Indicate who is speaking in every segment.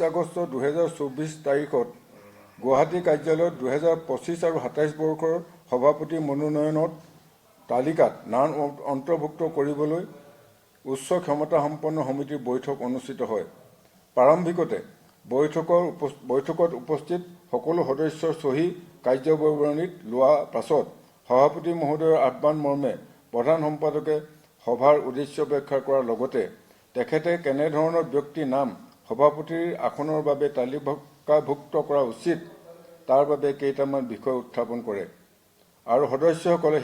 Speaker 1: আগষ্ট 2024 তাৰিখত গুৱাহাটী কাৰ্যালয়ত 2025 আৰু 27 বৰ্ষৰ সভাপতি মনোনয়নত তালিকাত নাম অন্তৰ্ভুক্ত কৰিবলৈ উচ্চ ক্ষমতাসম্পন্ন সমিতিৰ বৈঠক অনুষ্ঠিত হয়। প্ৰাৰম্ভিকতে বৈঠকত উপস্থিত সকলো সদস্যৰ চহী কাৰ্যবিৱৰণীত লোৱা পাছত সভাপতি মহোদয়ৰ আহ্বান মৰ্মে প্ৰধান সম্পাদকে সভাৰ উদ্দেশ্য ব্যাখ্যা কৰাৰ লগতে তেখেতে কেনেধৰণৰ ব্যক্তিৰ নাম সভাপতিৰ আসনৰ বাবে তালিকাভুক্ত কৰা উচিত তাৰ বাবে কেইটামান বিষয় উত্থাপন কৰে আৰু সদস্যসকলক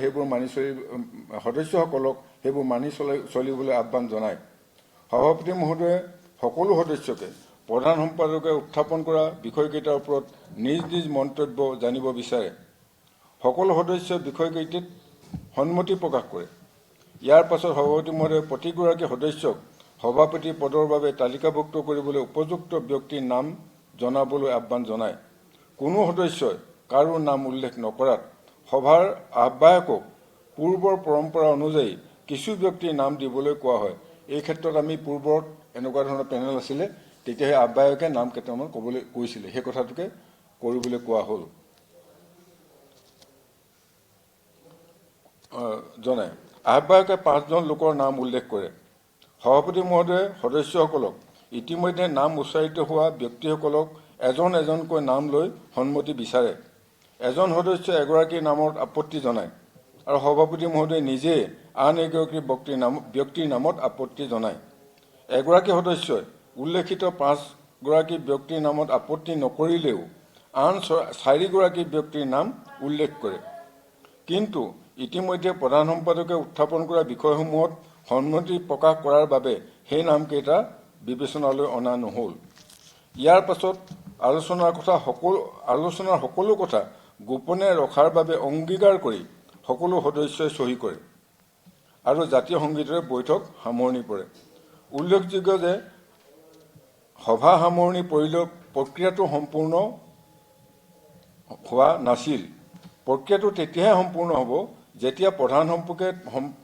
Speaker 1: সেইবোৰ মানি চলিবলৈ আহ্বান জনায়। সভাপতি মহোদয়ে সকলো সদস্যকে প্ৰধান সম্পাদকে উত্থাপন কৰা বিষয়কেইটাৰ ওপৰত নিজ নিজ মন্তব্য জানিব বিচাৰে। সকলো সদস্যই বিষয়কেইটিত সন্মতি প্ৰকাশ কৰে। ইয়াৰ পাছত সভাপতি মহোদয়ে প্ৰতিগৰাকী সদস্যক সভাপতি পদৰ বাবে তালিকাভুক্ত কৰিবলৈ উপযুক্ত ব্যক্তিৰ নাম জনাবলৈ আহ্বান জনায়। কোনো সদস্যই কাৰো নাম উল্লেখ নকৰাত সভাৰ আহ্বায়কক পূৰ্বৰ পৰম্পৰা অনুযায়ী কিছু ব্যক্তিৰ নাম দিবলৈ কোৱা হয়। এই ক্ষেত্ৰত আমি পূৰ্বত এনেকুৱা ধৰণৰ পেনেল আছিলে, তেতিয়াহে আহ্বায়কে নাম কেইটামান ক'বলৈ কৈছিলে, সেই কথাটোকে কৰিবলৈ কোৱা হ'ল। জনায় আহ্বায়কে 5জন লোকৰ নাম উল্লেখ কৰে। সভাপতি মহোদয়ে সদস্যসকলক ইতিমধ্যে নাম উচ্চাৰিত হোৱা ব্যক্তিসকলক এজন এজনকৈ নাম লৈ সন্মতি বিচাৰে। এজন সদস্যই এগৰাকীৰ নামত আপত্তি জনায় আৰু সভাপতি মহোদয়ে নিজে আন এগৰাকী ব্যক্তিৰ নামত আপত্তি জনায়। এগৰাকী সদস্যই উল্লেখিত 5গৰাকী ব্যক্তিৰ নামত আপত্তি নকৰিলেও আন 4গৰাকী ব্যক্তিৰ নাম উল্লেখ কৰে। কিন্তু ইতিমধ্যে প্ৰধান সম্পাদকে উত্থাপন কৰা বিষয়সমূহত সন্মতি প্ৰকাশ কৰাৰ বাবে সেই নামকেইটা বিবেচনালৈ অনা নহ'ল। ইয়াৰ পাছত আলোচনাৰ সকলো কথা গোপনে ৰখাৰ বাবে অংগীকাৰ কৰি সকলো সদস্যই চহী কৰে আৰু জাতীয় সংগীতেৰে বৈঠক সামৰণি পৰে। উল্লেখযোগ্য যে সভা সামৰণি পৰিলেও প্ৰক্ৰিয়াটো সম্পূৰ্ণ হোৱা নাছিল। প্ৰক্ৰিয়াটো তেতিয়াহে সম্পূৰ্ণ হ'ব যেতিয়া প্ৰধান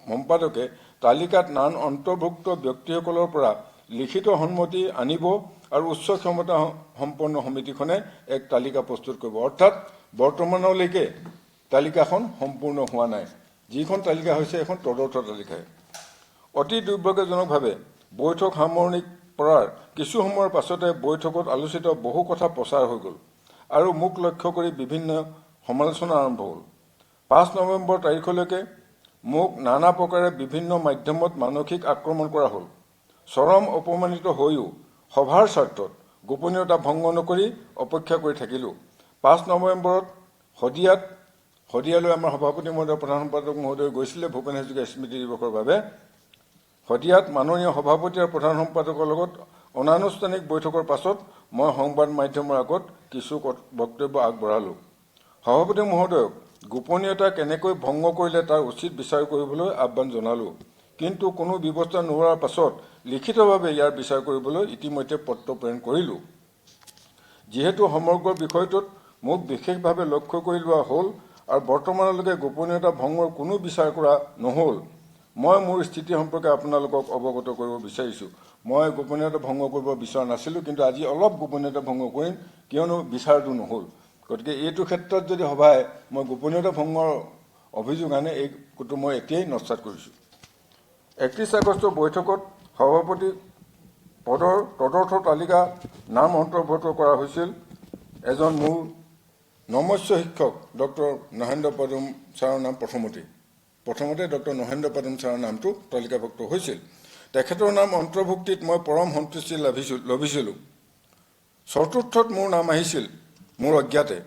Speaker 1: সম্পাদকে তালিকাত নাম অন্তৰ্ভুক্ত ব্যক্তিসকলৰ পৰা লিখিত সন্মতি আনিব আৰু উচ্চ ক্ষমতা সম্পন্ন সমিতিখনে এক তালিকা প্ৰস্তুত কৰিব। অৰ্থাৎ বৰ্তমানলৈকে তালিকাখন সম্পূৰ্ণ হোৱা নাই। যিখন তালিকা হৈছে এখন তদৰ্থ তালিকাহে। অতি দুৰ্ভাগ্যজনকভাৱে বৈঠক সামৰণি পৰাৰ কিছু সময়ৰ পাছতে বৈঠকত আলোচিত বহু কথা প্ৰচাৰ হৈ গ'ল আৰু মোক লক্ষ্য কৰি বিভিন্ন সমালোচনা আৰম্ভ হ'ল। 5 নৱেম্বৰ তাৰিখলৈকে মোক নানা প্ৰকাৰে বিভিন্ন মাধ্যমত মানসিক আক্ৰমণ কৰা হ'ল। চৰম অপমানিত হৈও সভাৰ স্বাৰ্থত গোপনীয়তা ভংগ নকৰি অপেক্ষা কৰি থাকিলোঁ। 5 নৱেম্বৰত শদিয়ালৈ আমাৰ সভাপতি মহোদয় প্ৰধান সম্পাদক মহোদয় গৈছিলে ভূপেন হাজৰিকা স্মৃতি দিৱসৰ বাবে। শদিয়াত মাননীয় সভাপতি আৰু প্ৰধান সম্পাদকৰ লগত অনানুষ্ঠানিক বৈঠকৰ পাছত মই সংবাদ মাধ্যমৰ আগত কিছু বক্তব্য আগবঢ়ালোঁ। সভাপতি মহোদয়ক গোপনীয়তা কেনেকৈ ভংগ কৰিলে তাৰ উচিত বিচাৰ কৰিবলৈ আহ্বান জনালোঁ। কিন্তু কোনো ব্যৱস্থা নোহোৱাৰ পাছত লিখিতভাৱে ইয়াৰ বিচাৰ কৰিবলৈ ইতিমধ্যে পত্ৰ প্ৰেৰণ কৰিলোঁ। যিহেতু সমগ্ৰ বিষয়টোত মোক বিশেষভাৱে লক্ষ্য কৰি লোৱা হ'ল আৰু বৰ্তমানলৈকে গোপনীয়তা ভংগৰ কোনো বিচাৰ কৰা নহ'ল, মই মোৰ স্থিতি সম্পৰ্কে আপোনালোকক অৱগত কৰিব বিচাৰিছোঁ। মই গোপনীয়তা ভংগ কৰিব বিচৰা নাছিলোঁ, কিন্তু আজি অলপ গোপনীয়তা ভংগ কৰিম, কিয়নো বিচাৰটো নহ'ল। গতিকে এইটো ক্ষেত্ৰত যদি সভাই মই গোপনীয়তা ভংগৰ অভিযোগ আনে, এইটো মই এতিয়াই নস্যাৎ কৰিছোঁ। 31 আগষ্টৰ বৈঠকত সভাপতি পদৰ তদৰ্থ তালিকা নাম অন্তৰ্ভুক্ত কৰা হৈছিল। এজন মোৰ নমস্য শিক্ষক ডক্টৰ নহেন্দ্ৰ পদুম ছাৰৰ নাম প্ৰথমতে ডক্টৰ নহেন্দ্ৰ পদুম ছাৰৰ নামটো তালিকাভুক্ত হৈছিল। তেখেতৰ নাম অন্তৰ্ভুক্তিত মই পৰম সন্তুষ্টি লভিছিলোঁ। চতুৰ্থত মোৰ নাম আহিছিল মোৰ অজ্ঞাতে।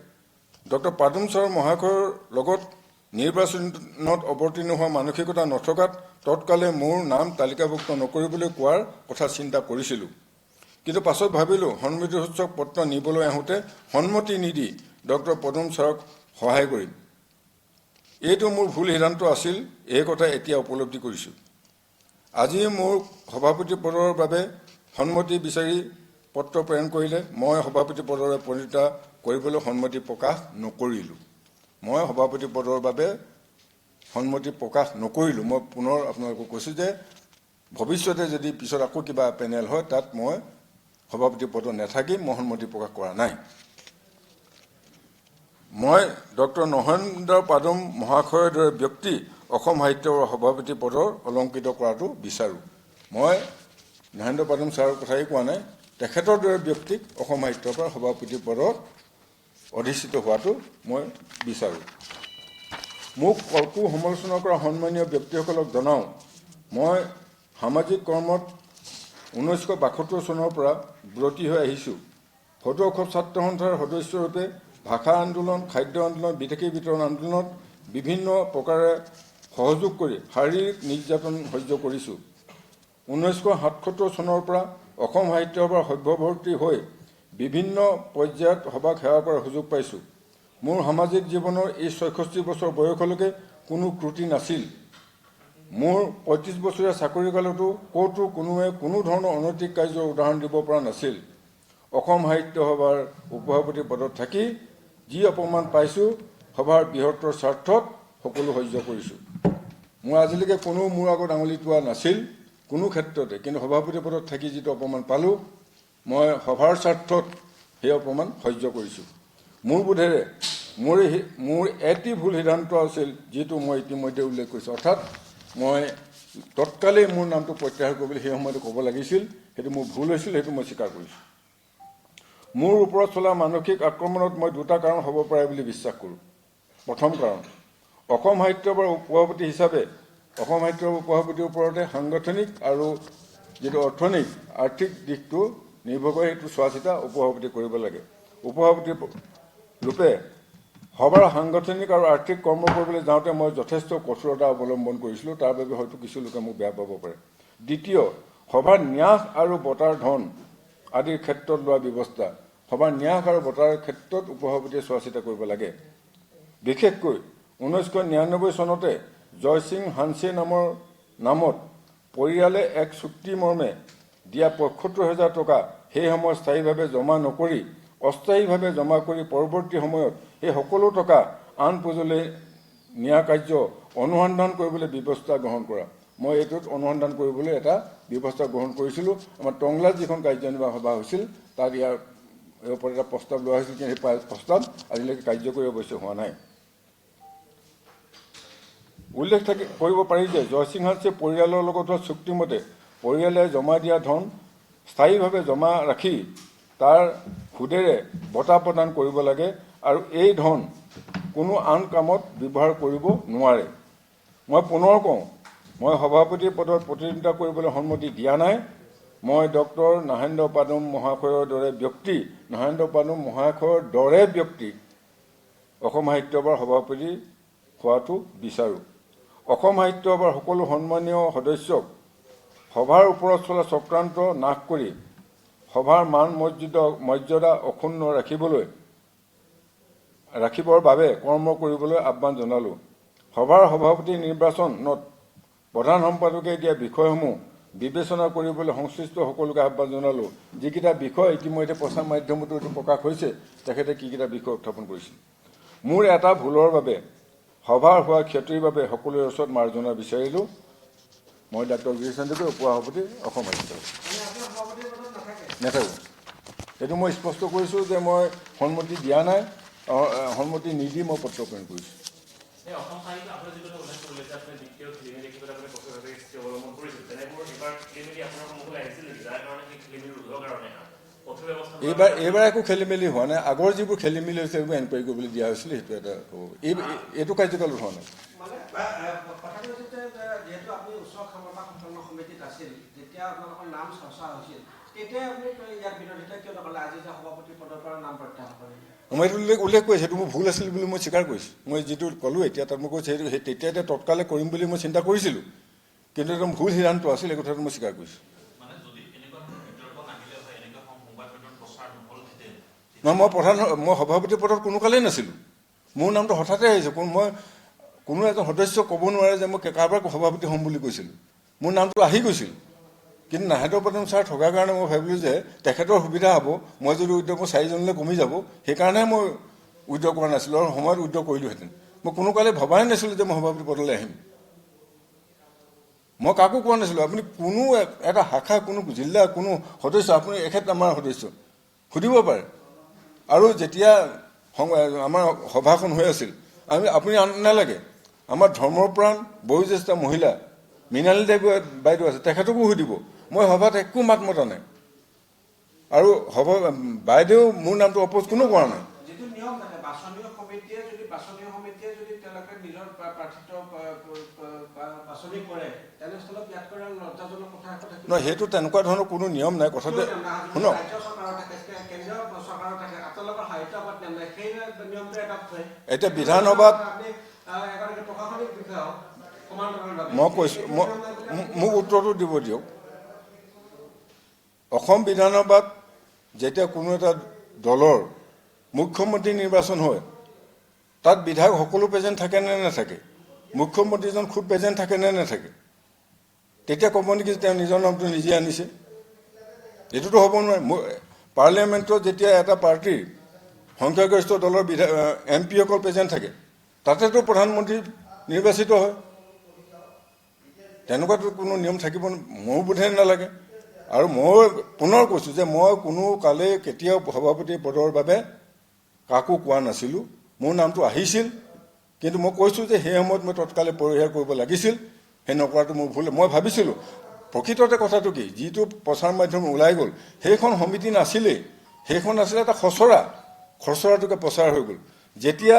Speaker 1: ডক্টৰ পদুম ছাৰ মহাশয়ৰ লগত নিৰ্বাচনত অৱতীৰ্ণ হোৱা মানসিকতা নথকাত তৎকালে মোৰ নাম তালিকাভুক্ত নকৰিবলৈ কোৱাৰ কথা চিন্তা কৰিছিলোঁ। কিন্তু পাছত ভাবিলোঁ সন্মতিসূচক পত্ৰ নিবলৈ আহোঁতে সন্মতি নিদি ডক্টৰ পদুম ছাৰক সহায় কৰিম। এইটো মোৰ ভুল সিদ্ধান্ত আছিল, এই কথা এতিয়া উপলব্ধি কৰিছোঁ। আজি মোৰ সভাপতি পদৰ বাবে সন্মতি বিচাৰি পত্ৰ প্ৰেৰণ কৰিলে মই সভাপতি পদৰে পৰিণত কৰিবলৈ সন্মতি প্ৰকাশ নকৰিলোঁ। মই পুনৰ আপোনালোকক কৈছোঁ যে ভৱিষ্যতে যদি পিছত আকৌ কিবা পেনেল হয় তাত মই সভাপতি পদত নাথাকি মই সন্মতি প্ৰকাশ কৰা নাই। মই ডক্টৰ নহেন্দ্ৰ পাদুম মহাশয়ৰ দৰে ব্যক্তি অসম সাহিত্য সভাপতি পদৰ অলংকৃত কৰাটো বিচাৰোঁ। মই নহেন্দ্ৰ পাদুম ছাৰৰ কথাই কোৱা নাই, তেখেতৰ দৰে ব্যক্তিক অসম সাহিত্য সভাপতি পদত অধিষ্ঠিত হোৱাটো মই বিচাৰোঁ। মোক কল্পু সমালোচনা কৰা সন্মানীয় ব্যক্তিসকলক জনাওঁ, মই সামাজিক কৰ্মত 1972 চনৰ পৰা ব্ৰতী হৈ আহিছোঁ। ফটো উৎসৱ ছাত্ৰ সন্থাৰ সদস্যৰূপে ভাষা আন্দোলন, খাদ্য আন্দোলন, বিদেশী বিতৰণ আন্দোলনত বিভিন্ন প্ৰকাৰে সহযোগ কৰি শাৰীৰিক নিৰ্যাতন সহ্য কৰিছোঁ। 1977 চনৰ পৰা অসম সাহিত্য সভাৰ সভ্যৱৰ্তী হৈ বিভিন্ন পৰ্যায়ত সভাক সেৱা কৰাৰ সুযোগ পাইছোঁ। মোৰ সামাজিক জীৱনৰ এই 66 বছৰ বয়সলৈকে কোনো ত্ৰুটি নাছিল। মোৰ 35 বছৰীয়া চাকৰিকালতো ক'তো কোনোৱে কোনো ধৰণৰ অনৈতিক কাৰ্যৰ উদাহৰণ দিব পৰা নাছিল। অসম সাহিত্য সভাৰ উপসভাপতি পদত থাকি যি অপমান পাইছোঁ, সভাৰ বৃহত্তৰ স্বাৰ্থত সকলো সহ্য কৰিছোঁ। মই আজিলৈকে কোনো মোৰ আগত আঙুলি টোৱা নাছিল কোনো ক্ষেত্ৰতে, কিন্তু সভাপতি পদত থাকি যিটো অপমান পালোঁ, মই সভাৰ স্বাৰ্থত সেই অপমান সহ্য কৰিছোঁ। মোৰ বোধেৰে মোৰ এটি ভুল সিদ্ধান্ত আছিল, যিটো মই ইতিমধ্যে উল্লেখ কৰিছোঁ, অৰ্থাৎ মই তৎকালেই মোৰ নামটো প্ৰত্যাহাৰ কৰিবলৈ সেই সময়তে ক'ব লাগিছিল। সেইটো মোৰ ভুল হৈছিল, সেইটো মই স্বীকাৰ কৰিছোঁ। মোৰ ওপৰত চলা মানসিক আক্ৰমণত মই দুটা কাৰণ হ'ব পাৰে বুলি বিশ্বাস কৰোঁ। প্ৰথম কাৰণ, অসম সাহিত্য সভাৰ উপসভাপতি হিচাপে অসম সাহিত্য উপসভাপতিৰ ওপৰতে সাংগঠনিক আৰু যিটো অৰ্থনৈতিক আৰ্থিক দিশটো নিৰ্ভৰ কৰে, সেইটো চোৱা চিতা উপসভাপতি কৰিব লাগে। উপসভাপতি ৰূপে সভাৰ সাংগঠনিক আৰু আৰ্থিক কৰ্ম কৰিবলৈ যাওঁতে মই যথেষ্ট কঠোৰতা অৱলম্বন কৰিছিলোঁ। তাৰ বাবে হয়তো কিছু লোকে মোক বেয়া পাব পাৰে। দ্বিতীয়, সভাৰ ন্যাস আৰু বঁটাৰ ধন আদিৰ ক্ষেত্ৰত লোৱা ব্যৱস্থা, সভাৰ ন্যাস আৰু বঁটাৰ ক্ষেত্ৰত উপসভাপতিয়ে চোৱা চিতা কৰিব লাগে। বিশেষকৈ 1999 চনতে জয়সিং হানছে নামত পৰিয়ালে এক চুক্তি মৰ্মে দিয়া 75,000 টকা সেই সময়ত স্থায়ীভাৱে জমা নকৰি অস্থায়ীভাৱে জমা কৰি পৰৱৰ্তী সময়ত এই সকলো টকা আন পৰ্যায়লৈ নিয়া কাৰ্য অনুসন্ধান কৰিবলৈ ব্যৱস্থা গ্ৰহণ কৰা। মই এইটোত অনুসন্ধান কৰিবলৈ এটা ব্যৱস্থা গ্ৰহণ কৰিছিলোঁ। আমাৰ টংলাত যিখন কাৰ্যনিৰ্বাহী সভা হৈছিল, তাত ইয়াৰ ওপৰত এটা প্ৰস্তাৱ লোৱা হৈছিল, কিন্তু সেই প্ৰস্তাৱ আজিলৈকে কাৰ্যকৰী অৱশ্যে হোৱা নাই। উল্লেখ কৰিব পাৰি যে জয়সিং হানছে পৰিয়ালৰ লগত হোৱা চুক্তিমতে পৰিয়ালে জমা দিয়া ধন স্থায়ীভাৱে জমা ৰাখি তাৰ সুদেৰে বঁটা প্ৰদান কৰিব লাগে আৰু এই ধন কোনো আন কামত ব্যৱহাৰ কৰিব নোৱাৰে। মই পুনৰ কওঁ, মই সভাপতি পদত প্ৰতিদ্বন্দ্বিতা কৰিবলৈ সন্মতি দিয়া নাই। মই ডক্টৰ নহেন্দ্ৰ পাদুম মহাশয়ৰ দৰে ব্যক্তি অসম সাহিত্য সভাৰ সভাপতি হোৱাটো বিচাৰোঁ। অসম সাহিত্য সভাৰ সকলো সন্মানীয় সদস্যক সভাৰ ওপৰত চলা চক্ৰান্ত নাশ কৰি সভাৰ মান মৰ্যাদা অক্ষুণ্ণ ৰাখিবৰ বাবে কৰ্ম কৰিবলৈ আহ্বান জনালোঁ। সভাৰ সভাপতি নিৰ্বাচনত প্ৰধান সম্পাদকে দিয়া বিষয়সমূহ বিবেচনা কৰিবলৈ সংশ্লিষ্ট সকলোকে আহ্বান জনালোঁ। যিকেইটা বিষয় ইতিমধ্যে প্ৰচাৰ মাধ্যমতো এইটো প্ৰকাশ হৈছে, তেখেতে কিকেইটা বিষয় উত্থাপন কৰিছিল। মোৰ এটা ভুলৰ বাবে সভাৰ হোৱা ক্ষতিৰ বাবে সকলোৰে ওচৰত মাৰ্জনা বিচাৰিলোঁ। মই ডাক্তৰ গিৰিশ চন্দ্ৰ উপসভাপতি অসম সাহিত্য নাথাকোঁ। এইটো মই স্পষ্ট কৰিছোঁ যে মই সন্মতি দিয়া নাই, সন্মতি নিদি মই পত্ৰ প্ৰেৰণ কৰিছোঁ। এইবাৰ একো খেলি মেলি হোৱা নাই। আগৰ যিবোৰ খেলি মেলি হৈছে সেইবোৰ এনকুৱাৰী কৰিবলৈ দিয়া হৈছিলে, সেইটো এটা হ'ব। এইটো কাৰ্যকালত হোৱা নাই। মই এইটো উল্লেখ কৰিছোঁ, সেইটো মোৰ ভুল আছিল বুলি মই স্বীকাৰ কৰিছোঁ। মই যিটো ক'লোঁ এতিয়া তাত মই কৈছোঁ, সেইটো তেতিয়া তৎকালে কৰিম বুলি মই চিন্তা কৰিছিলোঁ, কিন্তু একদম ভুল সিদ্ধান্ত আছিল, এই কথাটো মই স্বীকাৰ কৰিছোঁ। নহয়, মই সভাপতি পদত কোনো কালেই নাছিলোঁ। মোৰ নামটো হঠাতে আহিছে। মই কোনো এজন সদস্য ক'ব নোৱাৰে যে মই কাৰোবাৰ সভাপতি হ'ম বুলি কৈছিলোঁ। মোৰ নামটো আহি গৈছিল, কিন্তু নহেন্দ্ৰ পাদুম ছাৰ থকাৰ কাৰণে মই ভাবিলোঁ যে তেখেতৰ সুবিধা হ'ব, মই যদি উদ্যোগ মই 4জনলৈ কমি যাব, সেইকাৰণে মই উদ্যোগ কৰা নাছিলোঁ আৰু সময়ত উদ্যোগ কৰিলোঁহেঁতেন। মই কোনো কালে ভবাই নাছিলোঁ যে মই সভাপতি পদলৈ আহিম। মই কাকো কোৱা নাছিলোঁ। আপুনি কোনো এটা শাখা, কোনো জিলা, কোনো সদস্য, আপুনি এখেত আমাৰ সদস্য, সুধিব পাৰে। আৰু যেতিয়া আমাৰ সভাখন হৈ আছিল, আপুনি নালাগে, আমাৰ ধৰ্মপ্ৰাণ বয়োজ্যেষ্ঠ মহিলা মৃণালী দেৱী বাইদেউ আছে, তেখেতকো সুধিব। মই সভাত একো মাত মতা নাই, আৰু বাইদেউ মোৰ নামটো অপোজ কোনো কৰা নাই।
Speaker 2: যিটো নিয়ম থাকে, বাছনি সমিতিয়ে যদি তেওঁলোকে নিজৰ প্ৰাৰ্থিত্ব বাছনি কৰে, তেনেস্থলত ইয়াত কৰা লজ্জাজনক কথা একো থাকিব
Speaker 1: নহয়, সেইটো তেনেকুৱা ধৰণৰ কোনো নিয়ম নাই। কথাটো শুনক,
Speaker 2: ৰাজ্য চৰকাৰৰ থাকে, কেন্দ্ৰীয় চৰকাৰৰ থাকে, আপোনালোকৰ সাহিত্য সভাত নিয়ম নাই, সেই নিয়মটো এটা থয়।
Speaker 1: এতিয়া বিধানসভাত
Speaker 2: এগৰাকী প্ৰশাসনিক বিষয়া কমাণ্ডাৰৰ বাবে
Speaker 1: মই কৈছোঁ, মোক উত্তৰটো দিব দিয়ক। অসম বিধানসভাত যেতিয়া কোনো এটা দলৰ মুখ্যমন্ত্ৰী নিৰ্বাচন হয়, তাত বিধায়ক সকলো প্ৰেজেণ্ট থাকে নে নাথাকে, মুখ্যমন্ত্ৰীজন খুব প্ৰেজেণ্ট থাকে নে নাথাকে? তেতিয়া ক'ব নেকি তেওঁ নিজৰ নামটো নিজে আনিছে? এইটোতো হ'ব নোৱাৰে। পাৰ্লিয়ামেণ্টত যেতিয়া এটা পাৰ্টীৰ সংখ্যাগৰিষ্ঠ দলৰ MP অকল প্ৰেজেণ্ট থাকে, তাতেতো প্ৰধানমন্ত্ৰী নিৰ্বাচিত হয়। তেনেকুৱাতো কোনো নিয়ম থাকিব মোৰ বোধে নালাগে। আৰু মই পুনৰ কৈছোঁ যে মই কোনো কালে কেতিয়াও সভাপতি পদৰ বাবে কাকো কোৱা নাছিলোঁ। মোৰ নামটো আহিছিল, কিন্তু মই কৈছোঁ যে সেই সময়ত মই তৎকালে পৰিহাৰ কৰিব লাগিছিল, সেই নকৰাটো মোৰ ভুল। মই ভাবিছিলোঁ প্ৰকৃততে কথাটো কি, যিটো প্ৰচাৰ মাধ্যম ওলাই গ'ল, সেইখন সমিতি নাছিলেই, সেইখন আছিলে এটা খচৰাটোকে প্ৰচাৰ হৈ গ'ল। যেতিয়া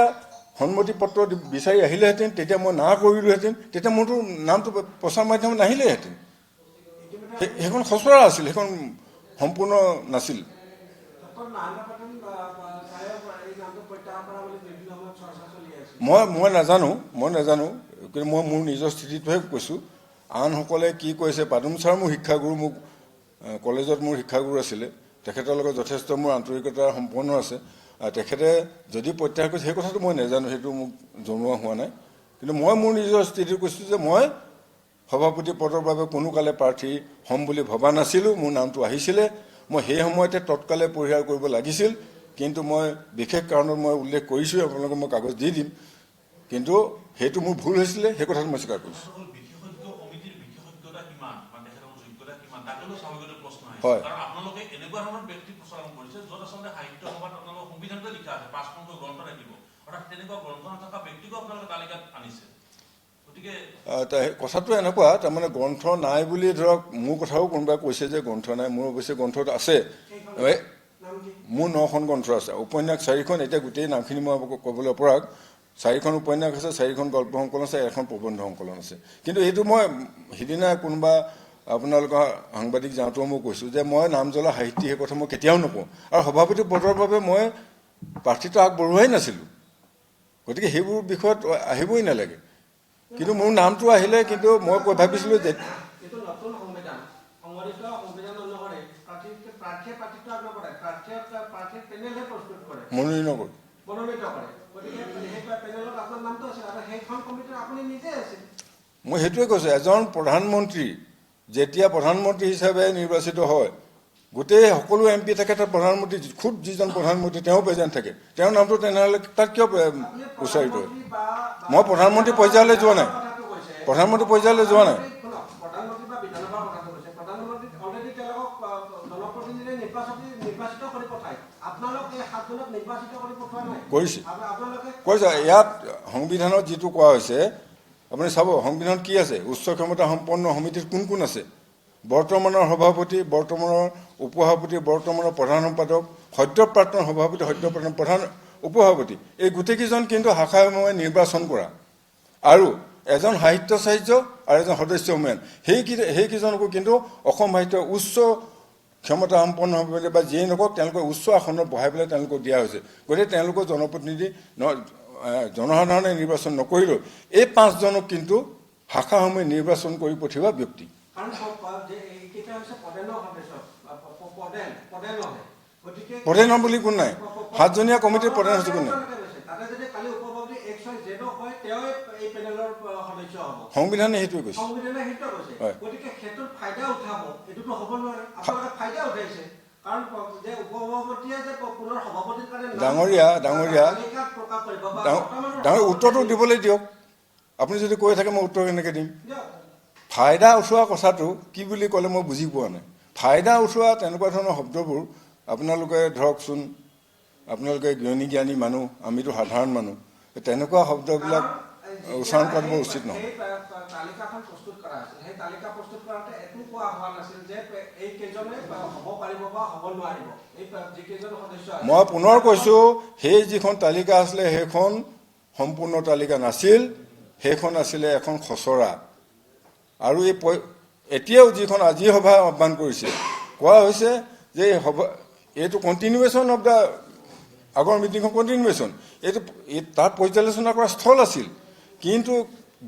Speaker 1: সন্মতি পত্ৰ বিচাৰি আহিলেহেঁতেন, তেতিয়া মই না কৰিলোহেঁতেন, তেতিয়া মোৰতো নামটো প্ৰচাৰ মাধ্যমত নাহিলেহেঁতেন। সেইখন খচৰা আছিল, সেইখন সম্পূৰ্ণ নাছিল। মই নাজানো, কিন্তু মই মোৰ নিজৰ স্থিতিটোহে কৈছোঁ। আনসকলে কি কৈছে, পাদুম ছাৰ মোৰ শিক্ষাগুৰু, মোক কলেজত মোৰ শিক্ষাগুৰু আছিলে, তেখেতৰ লগত যথেষ্ট মোৰ আন্তৰিকতা সম্পন্ন আছে। তেখেতে যদি প্ৰত্যাহাৰ কৰিছে সেই কথাটো মই নাজানো, সেইটো মোক জনোৱা হোৱা নাই। কিন্তু মই মোৰ নিজৰ স্থিতি কৈছোঁ যে মই সভাপতি পদৰ বাবে কোনো কালে প্ৰাৰ্থী হ'ম বুলি ভবা নাছিলোঁ। মোৰ নামটো আহিছিলে, মই সেই সময়তে তৎকালে পৰিহাৰ কৰিব লাগিছিল, কিন্তু মই বিশেষ কাৰণত মই উল্লেখ কৰিছোঁ, আপোনালোকক মই কাগজ দি দিম। কিন্তু সেইটো মোৰ ভুল হৈছিলে, সেই কথাটো মই স্বীকাৰ কৰিছোঁ। হয়, কথাটো এনেকুৱা, তাৰমানে গ্ৰন্থ নাই বুলি ধৰক মোৰ কথাও কোনোবাই কৈছে যে গ্ৰন্থ নাই। মোৰ অৱশ্যে গ্ৰন্থ আছে, মোৰ 9খন গ্ৰন্থ আছে, উপন্যাস 4খন। এতিয়া গোটেই নামখিনি মই ক'বলৈ পৰাক 4খন উপন্যাস আছে, 4খন গল্প সংকলন আছে, 1খন প্ৰবন্ধ সংকলন আছে। কিন্তু এইটো মই সিদিনা কোনোবা আপোনালোকৰ সাংবাদিক যাওঁতেও মই কৈছোঁ যে মই নাম জ্বলা সাহিত্যিক, সেই কথা মই কেতিয়াও নকওঁ। আৰু সভাপতি পদৰ বাবে মই প্ৰাৰ্থিত্ব আগবঢ়োৱাই নাছিলোঁ, গতিকে সেইবোৰ বিষয়ত আহিবই নালাগে। কিন্তু মোৰ নামটো আহিলে, কিন্তু মই ভাবিছিলোঁ যে মনোনীত কৰোঁ। মই সেইটোৱে কৈছোঁ, এজন প্ৰধানমন্ত্ৰী যেতিয়া প্ৰধানমন্ত্ৰী হিচাপে নিৰ্বাচিত হয়, গোটেই সকলো MP থাকে, তাত প্ৰধানমন্ত্ৰী খুব যিজন প্ৰধানমন্ত্ৰী তেওঁ প্ৰেজেণ্ট থাকে, তেওঁৰ নামটো তেনেহ'লে তাত কিয় উচ্চাৰিত হয়? মই প্ৰধানমন্ত্ৰী পৰ্যায়লৈ যোৱা নাই, প্ৰধানমন্ত্ৰী পৰ্যায়লৈ যোৱা নাই। কৰিছে। ইয়াত সংবিধানত যিটো কোৱা হৈছে, আপুনি চাব সংবিধানত কি আছে, উচ্চ ক্ষমতা সম্পন্ন সমিতিত কোন কোন আছে? বৰ্তমানৰ সভাপতি, বৰ্তমানৰ উপসভাপতি, বৰ্তমানৰ প্ৰধান সম্পাদক, সদ্যপ্ৰাক্তন সভাপতি, সদ্যপ্ৰাক্তন প্ৰধান উপসভাপতি, এই গোটেইকেইজন কিন্তু শাখাসমূহে নিৰ্বাচন কৰা। আৰু এজন সাহিত্যাচাৰ্য আৰু এজন সদস্য উন্নয়ন, সেইকেইজনকো কিন্তু অসম সাহিত্যৰ উচ্চ ক্ষমতা সম্পন্ন সভাপতি বা যিয়ে নকওক, তেওঁলোকে উচ্চ আসনত বহাই পেলাই তেওঁলোকক দিয়া হৈছে। গতিকে তেওঁলোকৰ জনপ্ৰতিনিধি জনসাধাৰণে নিৰ্বাচন নকৰিলেও এই 5জনক কিন্তু শাখাসমূহে নিৰ্বাচন কৰি পঠিওৱা ব্যক্তি। প্ৰধান বুলি কোন নাই, 7জনীয়া কমিটিৰ প্ৰধান হৈছে কোন নাই? সংবিধানে সেইটোৱে কৈছে। ডাঙৰীয়া উত্তৰটো দিবলৈ দিয়ক। আপুনি যদি কৈ থাকে মই উত্তৰ কেনেকৈ দিম? ফাইদা উঠোৱা কথাটো কি বুলি ক'লে মই বুজি পোৱা নাই। ফাইদা উঠোৱা তেনেকুৱা ধৰণৰ শব্দবোৰ আপোনালোকে ধৰকচোন, আপোনালোকে জ্ঞানী মানুহ, আমিতো সাধাৰণ মানুহ, তেনেকুৱা শব্দবিলাক উচ্চাৰণ কৰাটো বৰ উচিত নহয়।
Speaker 2: তালিকাখন প্ৰস্তুত কৰা আছিল, সেই তালিকা প্ৰস্তুত কৰাতে একো কোৱা হোৱা নাছিল যে এই কেইজনে হ'ব পাৰিব বা হ'ব নোৱাৰিব। এই যিকেইজন সদস্য আছে,
Speaker 1: মই পুনৰ কৈছোঁ, সেই যিখন তালিকা আছিলে সেইখন সম্পূৰ্ণ তালিকা নাছিল, সেইখন আছিলে এখন খচৰা। আৰু এতিয়াও যিখন আজি সভা আহ্বান কৰিছে, কোৱা হৈছে যে এইটো কণ্টিনিউৱেশ্যন অফ দ্য আগৰ মিটিংখন কণ্টিনিউৱেশ্যন, এইটো তাত পৰ্যালোচনা কৰা স্থল আছিল, কিন্তু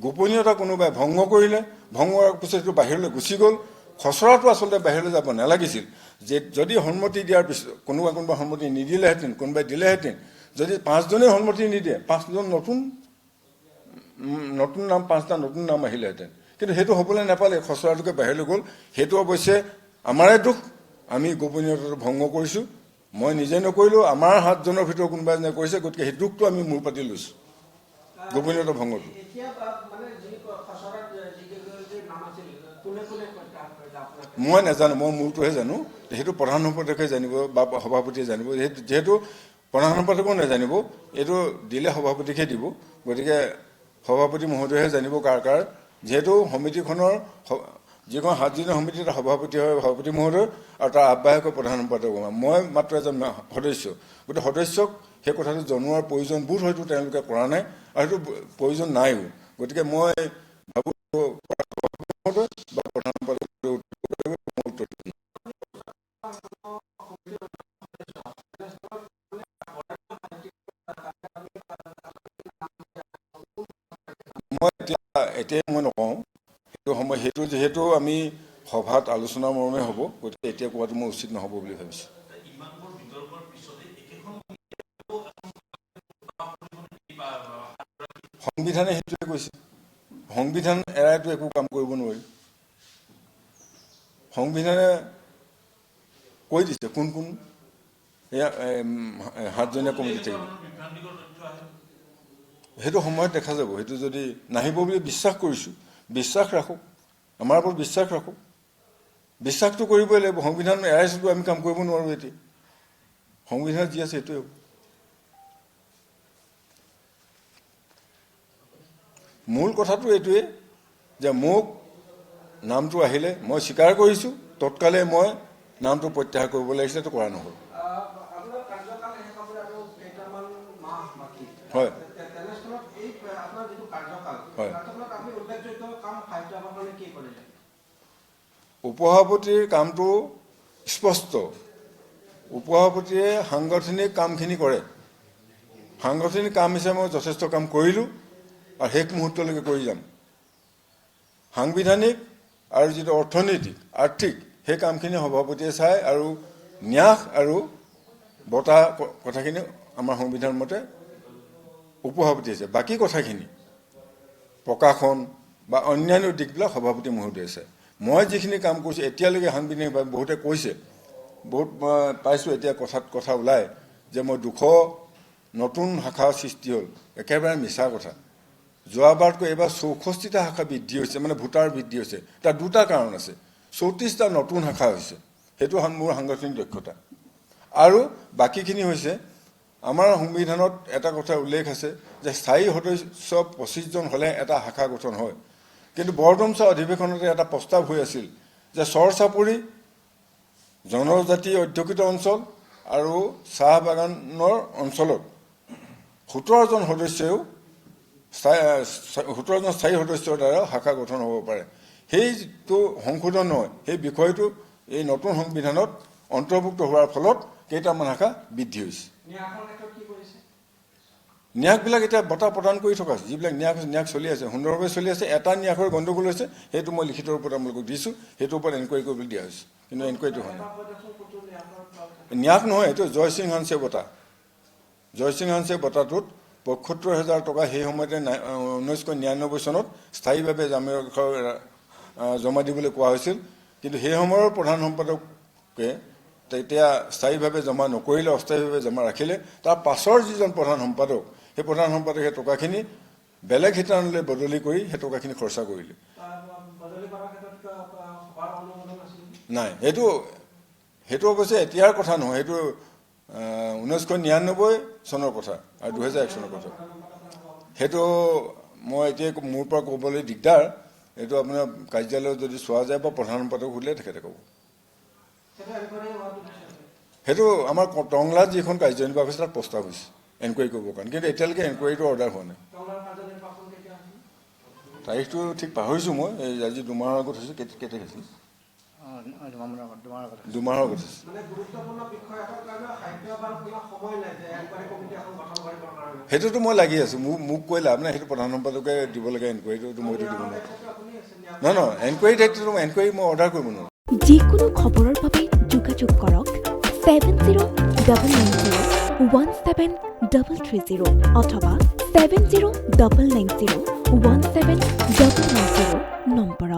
Speaker 1: গোপনীয়তা কোনোবাই ভংগ কৰিলে, ভংগ কৰাৰ পিছত এইটো বাহিৰলৈ গুচি গ'ল। খচৰাটো আচলতে বাহিৰলৈ যাব নালাগিছিল। যে যদি সন্মতি দিয়াৰ পিছত কোনোবা সন্মতি নিদিলেহেঁতেন, কোনোবাই দিলেহেঁতেন, যদি 5জনেই সন্মতি নিদিয়ে, 5জন নতুন নাম, 5টা নতুন নাম আহিলেহেঁতেন, কিন্তু সেইটো হ'বলৈ নাপালে, খচৰাটোকে বাহিৰলৈ গ'ল। সেইটো অৱশ্যে আমাৰে দুখ, আমি গোপনীয়তাটো ভংগ কৰিছোঁ। মই নিজে নকৰিলোঁ, আমাৰ 7জনৰ ভিতৰত কোনোবা এজনে কৰিছে, গতিকে সেই দুখটো আমি মূৰ পাতি লৈছোঁ, গোপনীয়তা ভংগটো। মই নাজানো, মই মোৰটোহে জানো, সেইটো প্ৰধান সম্পাদকে জানিব বা সভাপতিয়ে জানিব। যিহেতু প্ৰধান সম্পাদকেও নাজানিব, এইটো দিলে সভাপতিকহে দিব, গতিকে সভাপতি মহোদয়েহে জানিব কাৰ। যিহেতু সমিতিখনৰ যিখন 7জনীয়া সমিতি, তাৰ সভাপতি হয় সভাপতি মহোদয়, আৰু তাৰ আহ্বায়ক প্ৰধান সম্পাদক। মই মাত্ৰ এজন সদস্য, গতিকে সদস্যক সেই কথাটো জনোৱাৰ প্ৰয়োজন বোধ হয়তো তেওঁলোকে কৰা নাই, আৰু সেইটো প্ৰয়োজন নাইও। গতিকে মই ভাবোঁ বা প্ৰধান সম্পাদক এতিয়াই মই নকওঁ, সেইটো যিহেতু আমি সভাত আলোচনাৰ মৰ্মে হ'ব, গতিকে এতিয়া কোৱাটো মই উচিত নহ'ব বুলি ভাবিছোঁ। সংবিধানে সেইটোৱে কৈছে, সংবিধান এৰাইতো একো কাম কৰিব নোৱাৰি। সংবিধানে কৈ দিছে কোন 7জনীয়া কমিটি থাকিব। সেইটো সময়ত দেখা যাব। সেইটো যদি নাহিব বুলি বিশ্বাস কৰিছোঁ, বিশ্বাস ৰাখোঁ, আমাৰ ওপৰত বিশ্বাস ৰাখোঁ। বিশ্বাসটো কৰিবই লাগিব। সংবিধান এৰাইছোতো, আমি কাম কৰিব নোৱাৰোঁ। এতিয়া সংবিধানত যি আছে সেইটোৱে হ'ব। মূল কথাটো এইটোৱে যে মোক নামটো আহিলে মই স্বীকাৰ কৰিছোঁ, তৎকালে মই নামটো প্ৰত্যাহাৰ কৰিব লাগিছিলে, এইটো কৰা নহ'ল। হয়, হয়। উপসভাপতিৰ কামটো স্পষ্ট। উপসভাপতিয়ে সাংগঠনিক কামখিনি কৰে। সাংগঠনিক কাম হিচাপে মই যথেষ্ট কাম কৰিলোঁ, আৰু শেষ মুহূৰ্তলৈকে কৰি যাম। সাংবিধানিক আৰু যিটো অৰ্থনৈতিক, আৰ্থিক, সেই কামখিনি সভাপতিয়ে চায়, আৰু ন্যাস আৰু বঁটা কথাখিনি আমাৰ সংবিধান মতে উপসভাপতিয়ে চায়। বাকী কথাখিনি প্ৰকাশন বা অন্যান্য দিশবিলাক সভাপতি মহোদয়ে চায়। মই যিখিনি কাম কৰিছোঁ এতিয়ালৈকে সাংবিধানিকভাৱে বহুতে কৈছে, বহুত পাইছোঁ এতিয়া কথা ওলায় যে মই 200 নতুন শাখাৰ সৃষ্টি হ'ল। একেবাৰে মিছা কথা। যোৱাবাৰতকৈ এইবাৰ 64টা শাখা বৃদ্ধি হৈছে, মানে ভোটাৰ বৃদ্ধি হৈছে। তাৰ দুটা কাৰণ আছে। 34টা নতুন শাখা হৈছে, সেইটো মোৰ সাংগঠনিক দক্ষতা। আৰু বাকীখিনি হৈছে, আমাৰ সংবিধানত এটা কথা উল্লেখ আছে যে স্থায়ী সদস্য 25জন হ'লে এটা শাখা গঠন হয়। কিন্তু বৰডুমছা অধিৱেশনতে এটা প্ৰস্তাৱ হৈ আছিল যে চৰ চাপৰি, জনজাতি অধ্যুষিত অঞ্চল আৰু চাহ বাগানৰ অঞ্চলত 17জন সদস্যও 17জন স্থায়ী সদস্যৰ দ্বাৰা শাখা গঠন হ'ব পাৰে। সেইটো সংশোধন নহয়, সেই বিষয়টো এই নতুন সংবিধানত অন্তৰ্ভুক্ত হোৱাৰ ফলত কেইটামান শাখা বৃদ্ধি হৈছে। ন্যাসবিলাক এতিয়া বঁটা প্ৰদান কৰি থকা আছে। যিবিলাক ন্যাস চলি আছে, সুন্দৰভাৱে চলি আছে। এটা ন্যাসৰ গণ্ডগোল হৈছে, সেইটো মই লিখিত ৰূপত আপোনালোকক দিছোঁ, সেইটোৰ ওপৰত এনকুৱাৰী কৰিবলৈ দিয়া হৈছে, কিন্তু এনকুৱাৰীটো হোৱা নাই। ন্যাস নহয়, এইটো জয়সিং হানছে বঁটা। জয়সিং হানছে বঁটাটোত ৭৫,০০০ টকা সেই সময়তে 1999 চনত স্থায়ীভাৱে জমা দিবলৈ কোৱা হৈছিল। কিন্তু সেই সময়ৰ প্ৰধান সম্পাদকে তেতিয়া স্থায়ীভাৱে জমা নকৰিলে, অস্থায়ীভাৱে জমা ৰাখিলে। তাৰ পাছৰ যিজন প্ৰধান সম্পাদক, সেই প্ৰধান সম্পাদকে টকাখিনি বেলেগ শিতানলৈ বদলি কৰি সেই টকাখিনি খৰচা কৰিলে। নাই সেইটো অৱশ্যে এতিয়াৰ কথা নহয়, সেইটো 1999 চনৰ কথা আৰু 2001 চনৰ কথা। সেইটো মই এতিয়া মোৰ পৰা ক'বলৈ দিগদাৰ। এইটো আপোনাৰ কাৰ্যালয়ত যদি চোৱা যায় বা প্ৰধান সম্পাদক সুধিলে তেখেতে ক'ব। সেইটো আমাৰ টংলাত যিখন কাৰ্যনিৰ্বাহক আছে তাত প্ৰস্তাৱ হৈছে এনকুৱাৰী কৰিবৰ কাৰণে, কিন্তু এতিয়ালৈকে এনকুৱাৰীটো অৰ্ডাৰ হোৱা নাই। তাৰিখটো ঠিক পাহৰিছোঁ মই, এই আজি 2 মাহৰ আগত হৈছে। কেতিয়া হৈছিল? 2 মাহৰ আগত হৈছে। সেইটোতো মই লাগি আছোঁ, মোক কৈ লাভ নাই, সেইটো প্ৰধান সম্পাদকে দিব লাগে এনকুৱাৰীটো, মইতো দিব নোৱাৰোঁ। নহয় এনকুৱাৰী দায়িত্বটো এনকুৱাৰী মই অৰ্ডাৰ কৰিব নোৱাৰোঁ।
Speaker 3: যিকোনো খবৰৰ বাবে যোগাযোগ কৰক 7099017330 অথবা 7099017990 নম্বৰত।